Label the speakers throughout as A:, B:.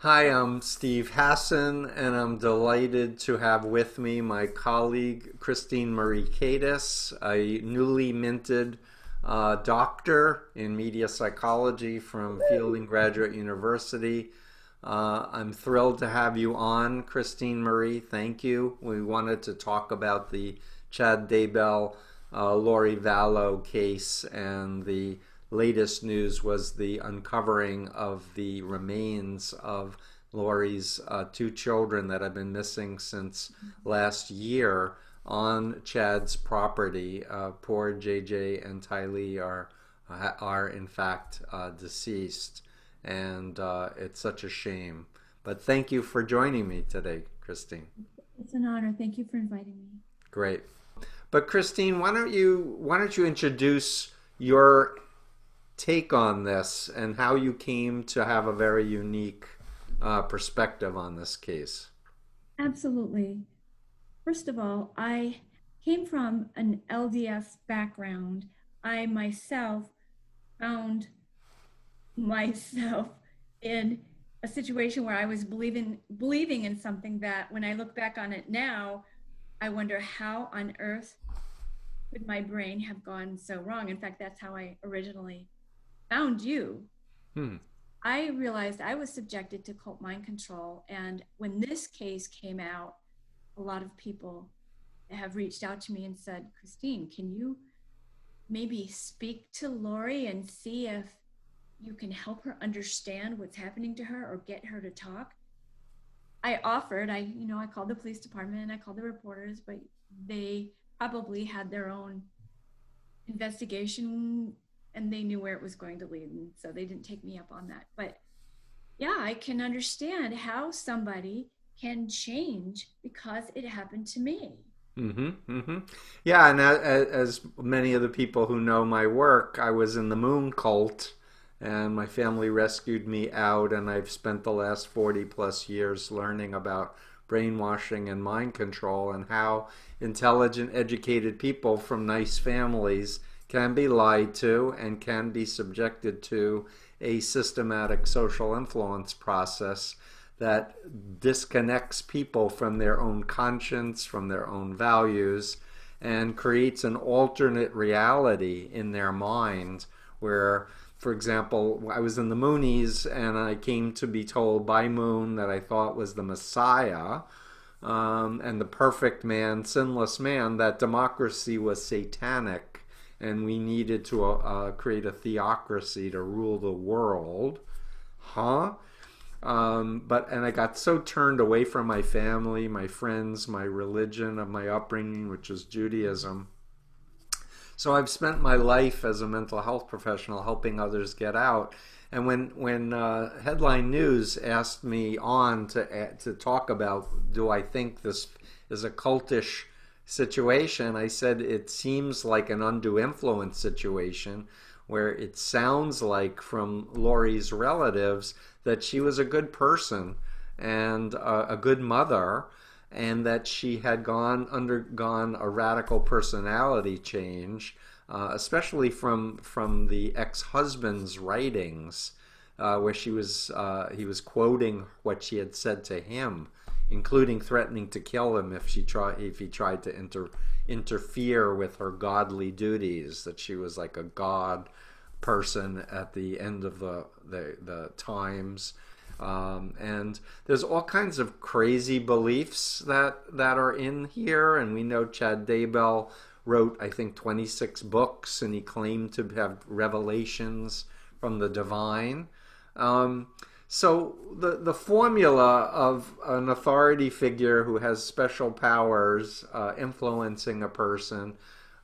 A: Hi, I'm Steve Hassan, and I'm delighted to have with me my colleague Christine Marie Katas, a newly minted doctor in media psychology from Fielding Graduate University. I'm thrilled to have you on, Christine Marie. Thank you. We wanted to talk about the Chad Daybell, Lori Vallow case, and the latest news was the uncovering of the remains of Lori's two children that have been missing since last year on Chad's property. Poor JJ and Tylee are in fact deceased, and it's such a shame. But thank you for joining me today, Christine.
B: It's an honor. Thank you for inviting me.
A: Great. But Christine, why don't you introduce your take on this and how you came to have a very unique perspective on this case?
B: Absolutely. First of all, I came from an LDS background. I myself found myself in a situation where I was believing in something that when I look back on it now, I wonder how on earth could my brain have gone so wrong. In fact, that's how I originally found you.
A: Hmm.
B: I realized I was subjected to cult mind control. And when this case came out, a lot of people have reached out to me and said, Christine, can you maybe speak to Lori and see if you can help her understand what's happening to her or get her to talk? I offered, I called the police department and I called the reporters, but they probably had their own investigation and they knew where it was going to lead. And so they didn't take me up on that. But yeah, I can understand how somebody can change because it happened to me.
A: Mm-hmm, mm-hmm. Yeah, and as many of the people who know my work, I was in the moon cult, and my family rescued me out, and I've spent the last 40 plus years learning about brainwashing and mind control and how intelligent, educated people from nice families can be lied to and can be subjected to a systematic social influence process that disconnects people from their own conscience, from their own values, and creates an alternate reality in their mind where, for example, I was in the Moonies and I came to be told by Moon that I thought was the Messiah, and the perfect man, sinless man, that democracy was satanic and we needed to create a theocracy to rule the world. Huh? And I got so turned away from my family, my friends, my religion of my upbringing, which was Judaism. So I've spent my life as a mental health professional helping others get out. And when Headline News asked me on to talk about, do I think this is a cultish situation, I said it seems like an undue influence situation where it sounds like from Lori's relatives that she was a good person and a good mother, and that she had undergone a radical personality change, especially from the ex-husband's writings, where he was quoting what she had said to him, including threatening to kill him if he tried to interfere with her godly duties. That she was like a god person at the end of the times. And there's all kinds of crazy beliefs that are in here, and we know Chad Daybell wrote, I think, 26 books, and he claimed to have revelations from the divine. Um, so the formula of an authority figure who has special powers influencing a person,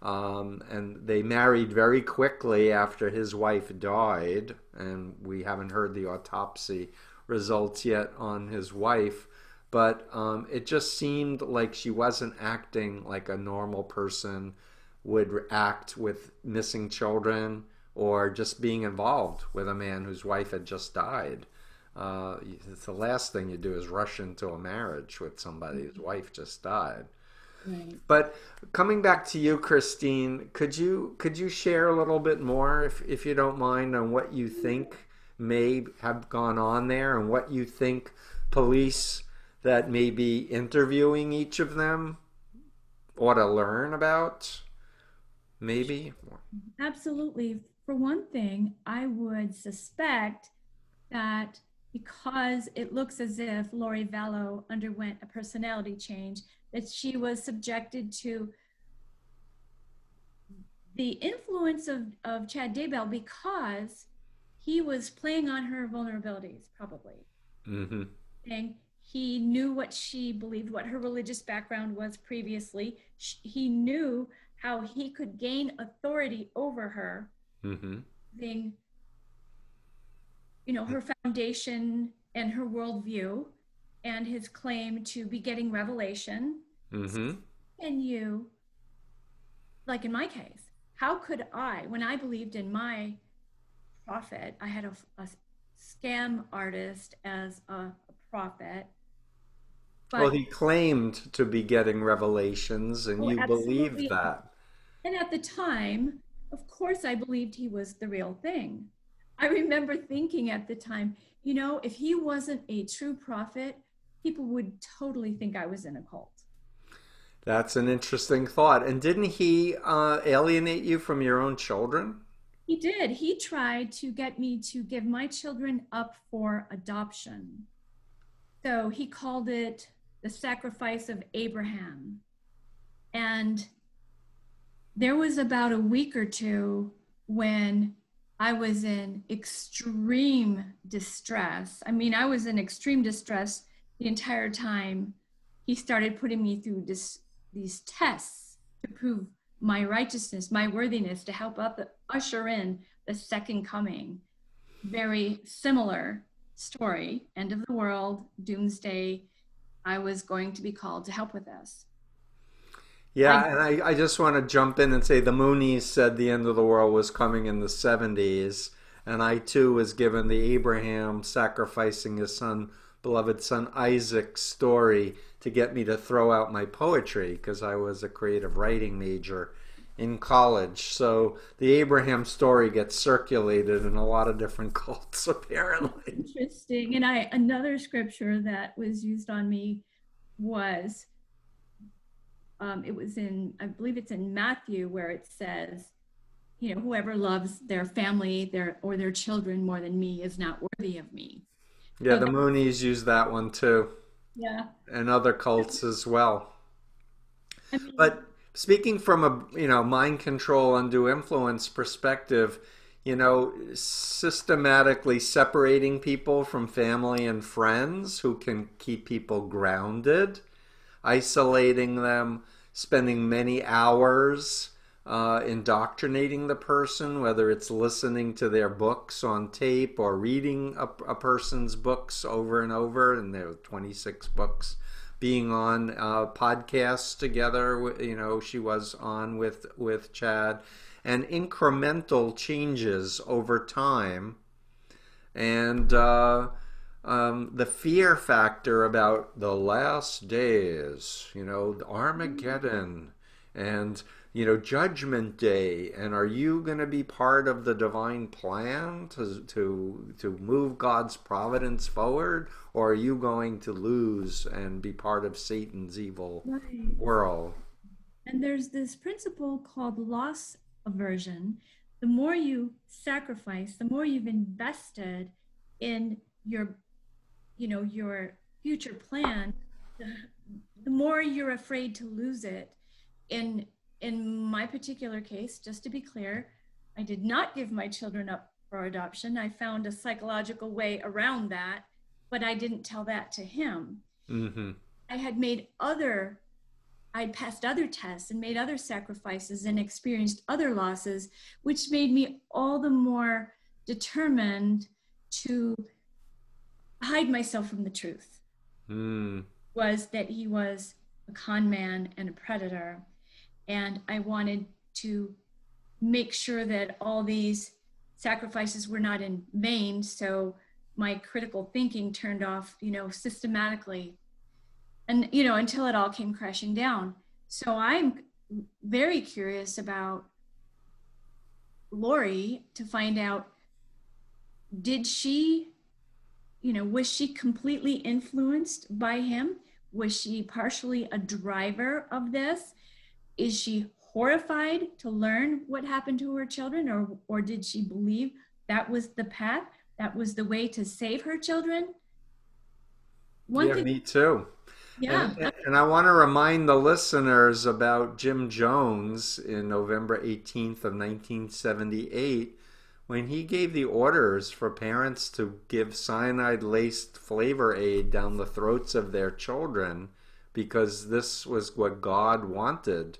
A: and they married very quickly after his wife died, and we haven't heard the autopsy results yet on his wife, but it just seemed like she wasn't acting like a normal person would act with missing children or just being involved with a man whose wife had just died. It's the last thing you do is rush into a marriage with somebody whose wife just died.
B: Right.
A: But coming back to you, Christine, could you share a little bit more, if you don't mind, on what you think may have gone on there and what you think police that may be interviewing each of them ought to learn about, maybe?
B: Absolutely. For one thing, I would suspect that because it looks as if Lori Vallow underwent a personality change, that she was subjected to the influence of Chad Daybell because he was playing on her vulnerabilities, probably.
A: Mm-hmm.
B: And he knew what she believed, what her religious background was previously. He knew how he could gain authority over her,
A: Mm-hmm.
B: being, her foundation and her worldview, and his claim to be getting revelation.
A: Mm-hmm.
B: And you, like in my case, how could I, when I believed in my prophet, I had a scam artist as a prophet,
A: Well,
B: but
A: he claimed to be getting revelations, and
B: oh,
A: you believed
B: absolutely.
A: that.
B: And at the time, of course, I believed he was the real thing. I remember thinking at the time, if he wasn't a true prophet, people would totally think I was in a cult.
A: That's an interesting thought. And didn't he alienate you from your own children?
B: He did. He tried to get me to give my children up for adoption. So he called it the sacrifice of Abraham. And there was about a week or two when I was in extreme distress. I mean, I was in extreme distress the entire time. He started putting me through these tests to prove my righteousness, my worthiness, to help usher in the second coming. Very similar story, end of the world, doomsday. I was going to be called to help with this.
A: Yeah,
B: I
A: and I just want to jump in and say the Moonies said the end of the world was coming in the 70s, and I too was given the Abraham sacrificing his son, beloved son Isaac story to get me to throw out my poetry because I was a creative writing major in college. So the Abraham story gets circulated in a lot of different cults apparently.
B: Interesting. And another scripture that was used on me was it was I believe it's in Matthew where it says, whoever loves their family, their children more than me is not worthy of me.
A: Yeah,
B: So
A: the
B: that,
A: Moonies use that one too,
B: yeah,
A: and other cults as well.
B: I mean,
A: But speaking from a mind control undue influence perspective, systematically separating people from family and friends who can keep people grounded, isolating them, spending many hours indoctrinating the person, whether it's listening to their books on tape or reading a person's books over and over, and there are 26 books, being on podcasts together. She was on with Chad, and incremental changes over time, and the fear factor about the last days, Armageddon, and Judgment Day, and are you going to be part of the divine plan to move God's providence forward, or are you going to lose and be part of Satan's evil
B: right.
A: world?
B: And there's this principle called loss aversion. The more you sacrifice, the more you've invested in your future plan, the more you're afraid to lose it. In my particular case, just to be clear, I did not give my children up for adoption. I found a psychological way around that, but I didn't tell that to him.
A: Mm-hmm.
B: I had I'd passed other tests and made other sacrifices and experienced other losses, which made me all the more determined to hide myself from the truth.
A: Mm.
B: Was that he was a con man and a predator. And I wanted to make sure that all these sacrifices were not in vain. So my critical thinking turned off, systematically, and, until it all came crashing down. So I'm very curious about Lori to find out did she, was she completely influenced by him? Was she partially a driver of this? Is she horrified to learn what happened to her children, or did she believe that was the path, that was the way to save her children? One
A: Yeah,
B: thing,
A: me too. And
B: yeah,
A: and I want to remind the listeners about Jim Jones in November 18th of 1978 when he gave the orders for parents to give cyanide-laced flavor aid down the throats of their children because this was what God wanted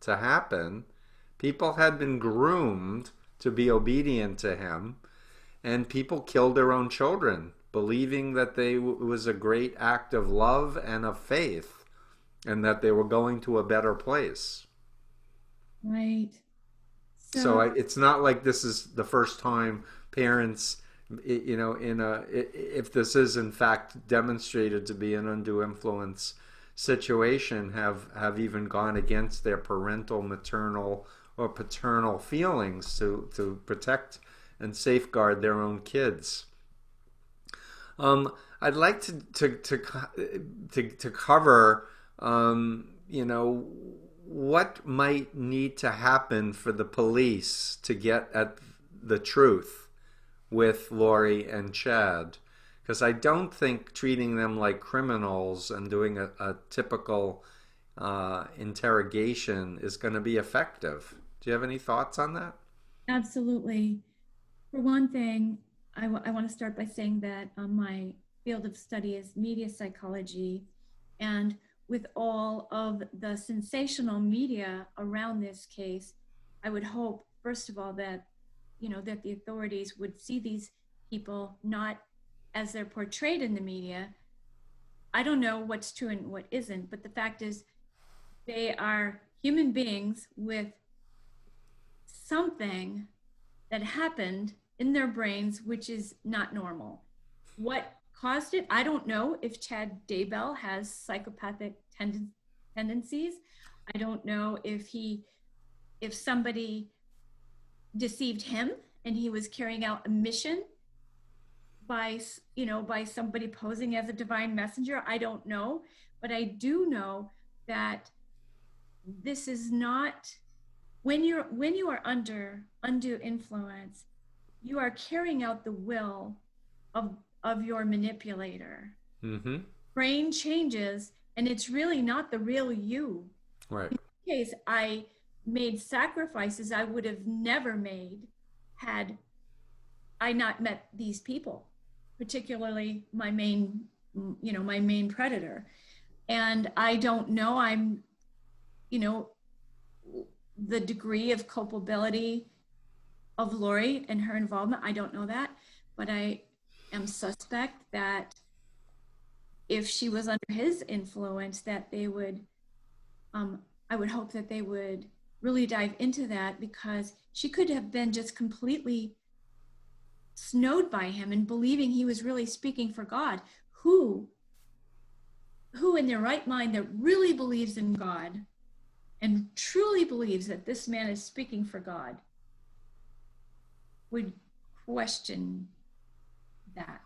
A: to happen. People had been groomed to be obedient to him, and people killed their own children, believing that it was a great act of love and of faith, and that they were going to a better place.
B: right.
A: So
B: So
A: it's not like this is the first time parents, in if this is in fact demonstrated to be an undue influence situation, have even gone against their parental, maternal, or paternal feelings to protect and safeguard their own kids. I'd like to cover, what might need to happen for the police to get at the truth with Lori and Chad, because I don't think treating them like criminals and doing a typical interrogation is going to be effective. Do you have any thoughts on that?
B: absolutely. For one thing, I want to start by saying that my field of study is media psychology. And with all of the sensational media around this case, I would hope, first of all, that, that the authorities would see these people not as they're portrayed in the media. I don't know what's true and what isn't, but the fact is they are human beings with something that happened in their brains, which is not normal. What caused it? I don't know if Chad Daybell has psychopathic tendencies. I don't know if somebody deceived him and he was carrying out a mission by, by somebody posing as a divine messenger. I don't know, but I do know that this is not, when you are under undue influence, you are carrying out the will of your manipulator.
A: Mm-hmm.
B: Brain changes, and it's really not the real you.
A: Right.
B: In this case, I made sacrifices I would have never made had I not met these people, particularly my main predator. And I don't know, you know, the degree of culpability of Lori and her involvement. I don't know that, but I am suspect that if she was under his influence, that they would, I would hope that they would really dive into that, because she could have been just completely snowed by him and believing he was really speaking for God. Who in their right mind that really believes in God and truly believes that this man is speaking for God would question that?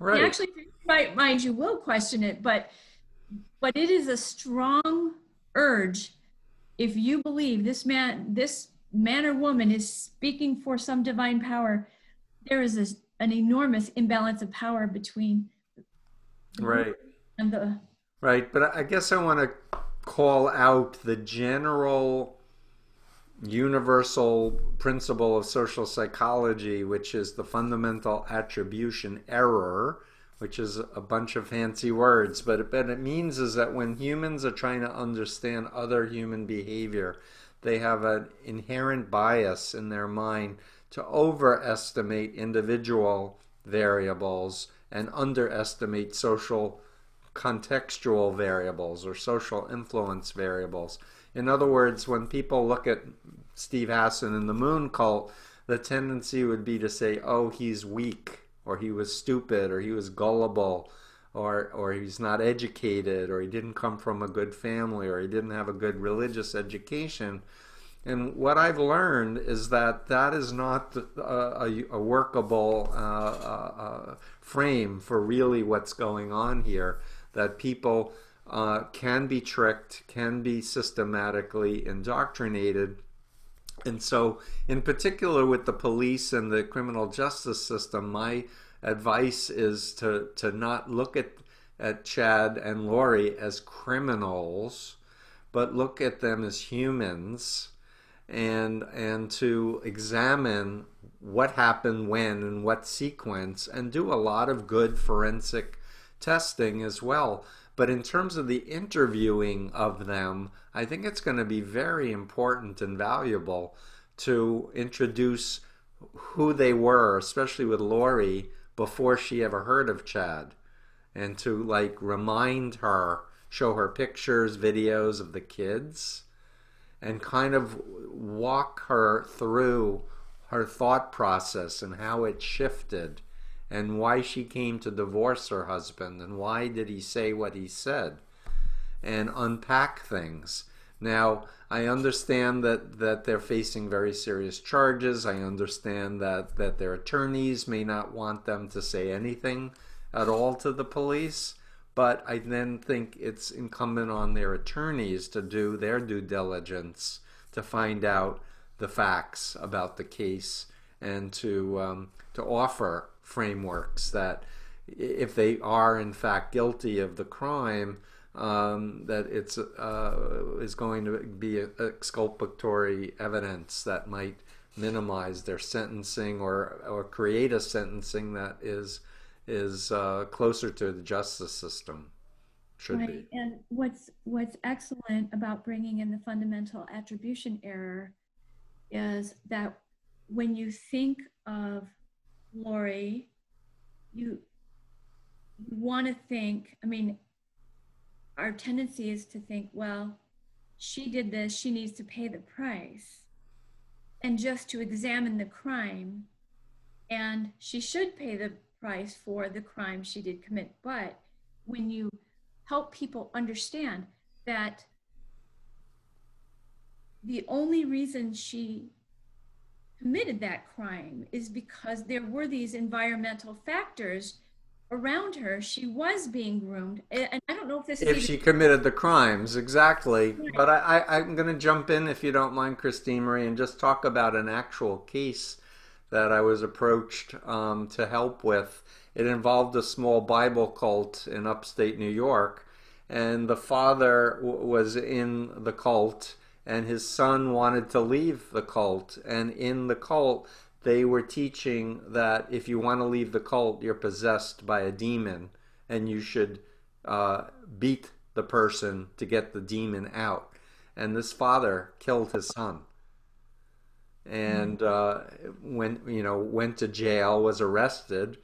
B: And
A: Right.
B: actually, mind you, will question it, but it is a strong urge. If you believe this man or woman is speaking for some divine power, there is an enormous imbalance of power between the believer
A: Right.
B: and the.
A: Right. But I guess I want to call out the general universal principle of social psychology, which is the fundamental attribution error, which is a bunch of fancy words. But it means is that when humans are trying to understand other human behavior, they have an inherent bias in their mind to overestimate individual variables and underestimate social contextual variables or social influence variables. In other words, when people look at Steve Hassan and the Moon Cult, the tendency would be to say, "Oh, he's weak, or he was stupid, or he was gullible, or he's not educated, or he didn't come from a good family, or he didn't have a good religious education." And what I've learned is that that is not a workable frame for really what's going on here. That people can be tricked, can be systematically indoctrinated. And so, in particular, with the police and the criminal justice system, my advice is to not look at Chad and Lori as criminals, but look at them as humans, and to examine what happened when and what sequence, and do a lot of good forensic testing as well. But in terms of the interviewing of them, I think it's going to be very important and valuable to introduce who they were, especially with Lori, before she ever heard of Chad, and to like remind her, show her pictures, videos of the kids, and kind of walk her through her thought process and how it shifted, and why she came to divorce her husband, and why did he say what he said, and unpack things. Now, I understand that they're facing very serious charges. I understand that their attorneys may not want them to say anything at all to the police. But I then think it's incumbent on their attorneys to do their due diligence to find out the facts about the case, and to offer frameworks that, if they are in fact guilty of the crime, that it's is going to be exculpatory evidence that might minimize their sentencing, or create a sentencing that is closer to the justice system should
B: Right.
A: be.
B: And what's excellent about bringing in the fundamental attribution error is that when you think of Lori, you want to think, I mean, our tendency is to think, well, she did this, she needs to pay the price, and just to examine the crime, and she should pay the price for the crime she did commit. But when you help people understand that the only reason she committed that crime is because there were these environmental factors around her, she was being groomed. And I don't know if this is
A: If
B: even
A: she committed the crimes, exactly.
B: right.
A: But I'm going to jump in, if you don't mind, Christine Marie, and just talk about an actual case that I was approached to help with. It involved a small Bible cult in upstate New York, and the father was in the cult, and his son wanted to leave the cult. And in the cult, they were teaching that if you want to leave the cult, you're possessed by a demon, and you should beat the person to get the demon out. And this father killed his son, and went to jail, was arrested,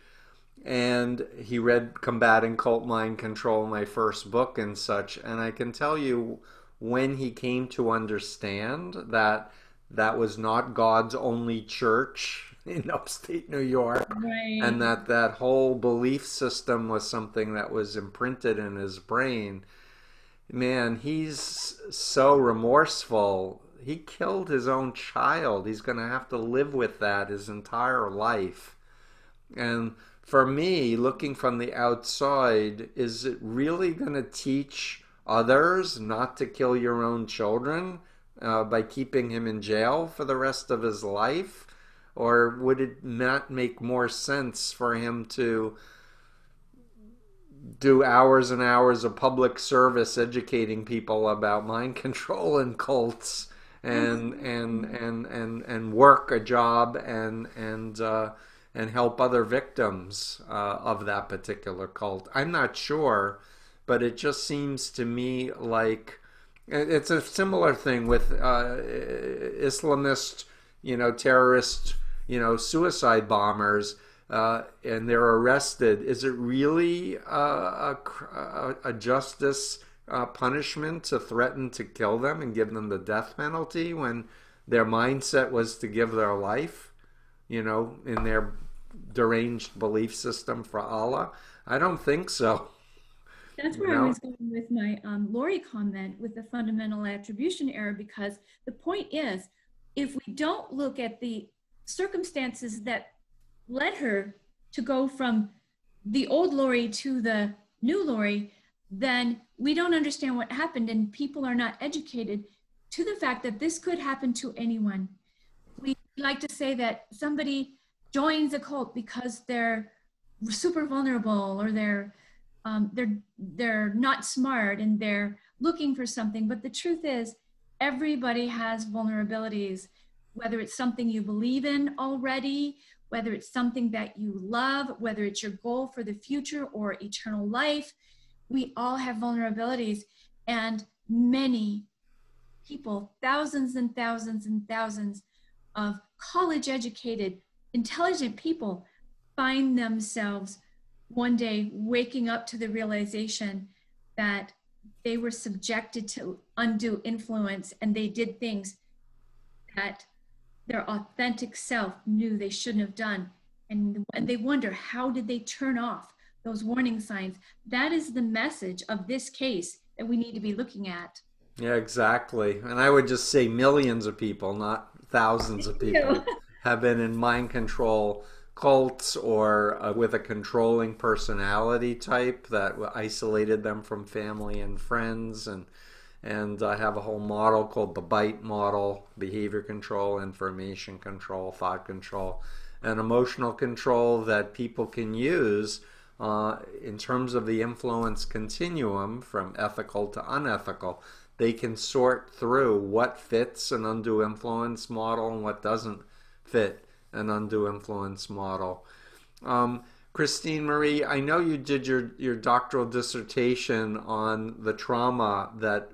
A: and he read Combating Cult Mind Control, my first book and such. And I can tell you, when he came to understand that that was not God's only church in upstate New York, and
B: Right.
A: that whole belief system was something that was imprinted in his brain, man, he's so remorseful. He killed his own child. He's going to have to live with that his entire life. And for me, looking from the outside, is it really going to teach others not to kill your own children by keeping him in jail for the rest of his life? Or would it not make more sense for him to do hours and hours of public service educating people about mind control and cults,
B: Absolutely.
A: and work a job, and help other victims of that particular cult? I'm not sure, but it just seems to me like it's a similar thing with Islamist, terrorist, suicide bombers, and they're arrested. Is it really a justice punishment to threaten to kill them and give them the death penalty when their mindset was to give their life, in their deranged belief system for Allah? I don't think so.
B: That's
A: you
B: where I
A: know?
B: was going with my Lori comment with the fundamental attribution error, because the point is, if we don't look at the circumstances that led her to go from the old Lori to the new Lori, then we don't understand what happened, and people are not educated to the fact that this could happen to anyone. We like to say that somebody joins a cult because they're super vulnerable, or they're not smart and they're looking for something. But the truth is, everybody has vulnerabilities, whether it's something you believe in already, whether it's something that you love, whether it's your goal for the future or eternal life. We all have vulnerabilities, and many people, thousands and thousands and thousands of college educated, intelligent people, find themselves one day waking up to the realization that they were subjected to undue influence, and they did things that their authentic self knew they shouldn't have done. And they wonder, how did they turn off those warning signs? That is the message of this case that we need to be looking at.
A: Yeah, exactly. And I would just say millions of people, not thousands
B: Thank
A: of
B: you.
A: people, have been in mind control cults or with a controlling personality type that isolated them from family and friends. And I have a whole model called the BITE model: behavior control, information control, thought control, and emotional control that people can use in terms of the influence continuum from ethical to unethical. They can sort through what fits an undue influence model and what doesn't fit an undue influence model. Um, Christine Marie, I know you did your doctoral dissertation on the trauma that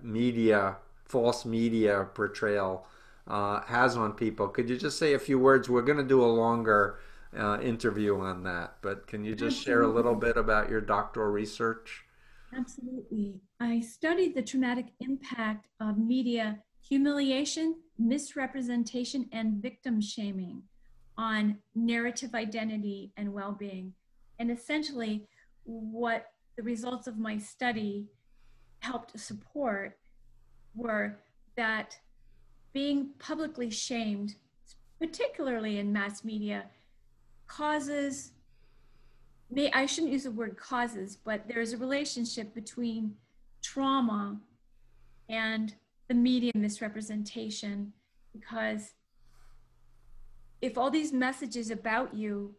A: false media portrayal has on people. Could you just say a few words? We're going to do a longer interview on that, but can you just share a little
B: Absolutely.
A: bit about your doctoral research?
B: Absolutely. I studied the traumatic impact of media humiliation, misrepresentation, and victim shaming on narrative identity and well being. And essentially, what the results of my study helped support were that being publicly shamed, particularly in mass media, causes I shouldn't use the word causes, but there is a relationship between trauma and the media misrepresentation. Because if all these messages about you,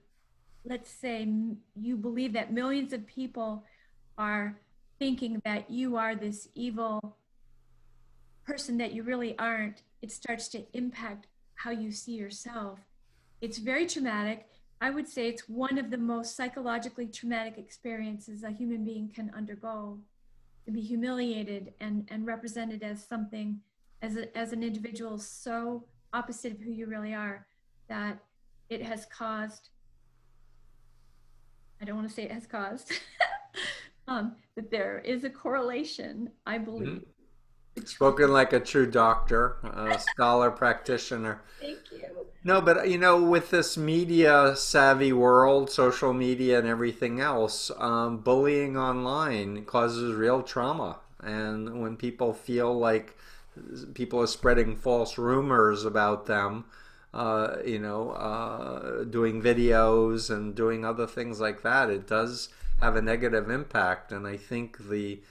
B: let's say you believe that millions of people are thinking that you are this evil person that you really aren't, it starts to impact how you see yourself. It's very traumatic. I would say it's one of the most psychologically traumatic experiences a human being can undergo, to be humiliated and represented as something, as an individual so opposite of who you really are, that it has caused, I don't want to say it has caused, that there is a correlation, I
A: Mm-hmm.
B: believe, between.
A: Spoken like a true doctor, a scholar practitioner.
B: Thank you.
A: No, but with this media savvy world, social media and everything else, bullying online causes real trauma. And when people feel like people are spreading false rumors about them, doing videos and doing other things like that, it does have a negative impact. And I think the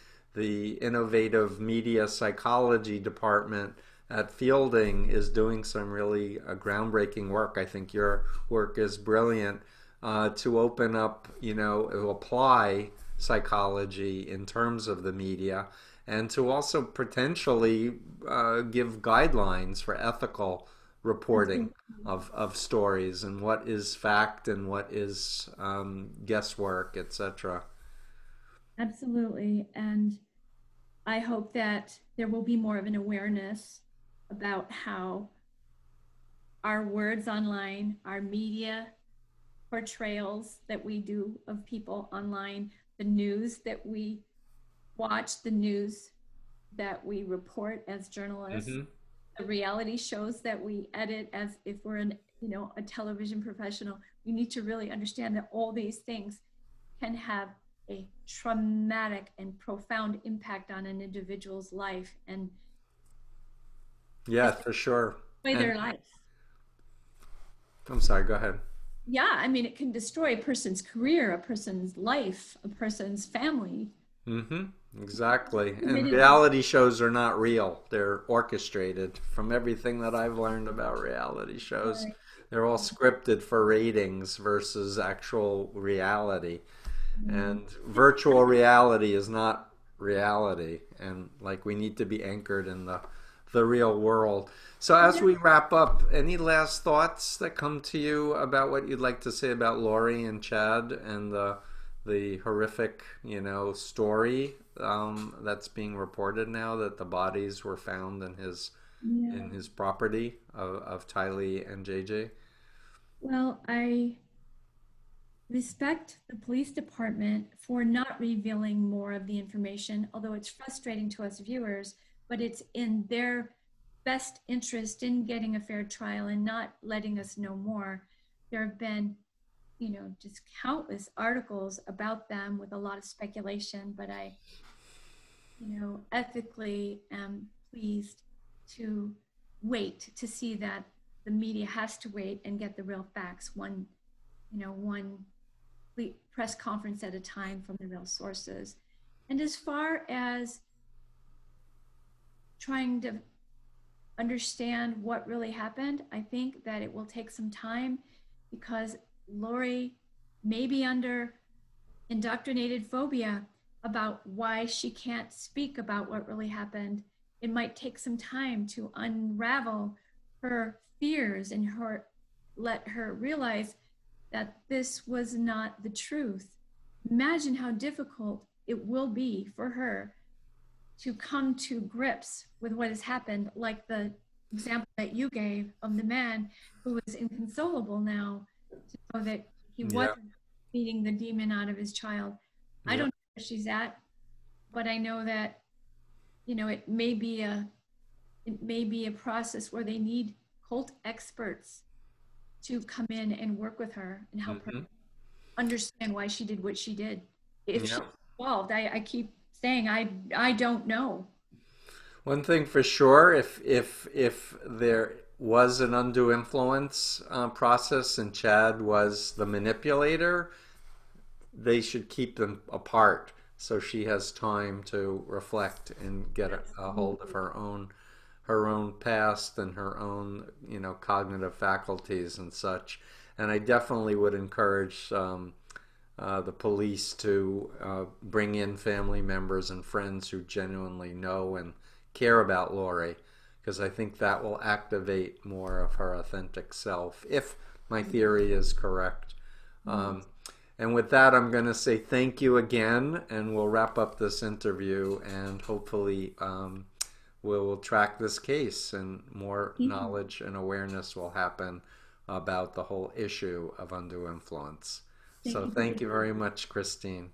A: innovative media psychology department at Fielding is doing some really groundbreaking work. I think your work is brilliant to open up, to apply psychology in terms of the media and to also potentially give guidelines for ethical reporting
B: Absolutely.
A: of stories and what is fact and what is guesswork, etc.
B: Absolutely. And I hope that there will be more of an awareness about how our words online, our media portrayals that we do of people online, the news that we watch, the news that we report as journalists,
A: Mm-hmm.
B: the reality shows that we edit as if we're a television professional. We need to really understand that all these things can have a traumatic and profound impact on an individual's life and
A: Yeah,
B: just
A: for sure.
B: destroy
A: And
B: their life.
A: I'm sorry, go ahead.
B: Yeah, I mean, it can destroy a person's career, a person's life, a person's family.
A: Mm-hmm. Exactly. And
B: Committed to.
A: reality shows are not real. They're orchestrated. From everything that I've learned about reality shows,
B: Right.
A: they're all scripted for ratings versus actual reality.
B: Mm.
A: And virtual reality is not reality. And like we need to be anchored in the real world. So as
B: Yeah.
A: we wrap up, any last thoughts that come to you about what you'd like to say about Lori and Chad and the horrific, story that's being reported now that the bodies were found
B: Yeah.
A: in his property of Tylee and JJ?
B: Well, I respect the police department for not revealing more of the information, although it's frustrating to us viewers, but it's in their best interest in getting a fair trial and not letting us know more. There have been, just countless articles about them with a lot of speculation, but I, ethically am pleased to wait to see that the media has to wait and get the real facts one press conference at a time from the real sources. And as far as trying to understand what really happened, I think that it will take some time because Lori may be under indoctrinated phobia about why she can't speak about what really happened. It might take some time to unravel her fears and let her realize that this was not the truth. Imagine how difficult it will be for her to come to grips with what has happened, like the example that you gave of the man who is inconsolable now to know that he
A: Yeah,
B: wasn't beating the demon out of his child. I
A: yeah.
B: don't know where she's at, but I know that it may be a process where they need cult experts to come in and work with her and help her
A: Hmm.
B: understand why she did what she did. If she's
A: Yeah.
B: involved, I keep saying I don't know.
A: One thing for sure, if there was an undue influence process and Chad was the manipulator, they should keep them apart so she has time to reflect and get a hold of
B: Absolutely.
A: her own past and her own cognitive faculties and such. And I definitely would encourage the police to bring in family members and friends who genuinely know and care about Lori, because I think that will activate more of her authentic self, if my theory is correct. Um,
B: Yes.
A: and with that, I'm going to say thank you again, and we'll wrap up this interview, and hopefully we'll track this case, and more
B: Thank you.
A: knowledge and awareness will happen about the whole issue of undue influence.
B: Thank
A: So
B: you for
A: thank
B: the
A: you very much, Christine.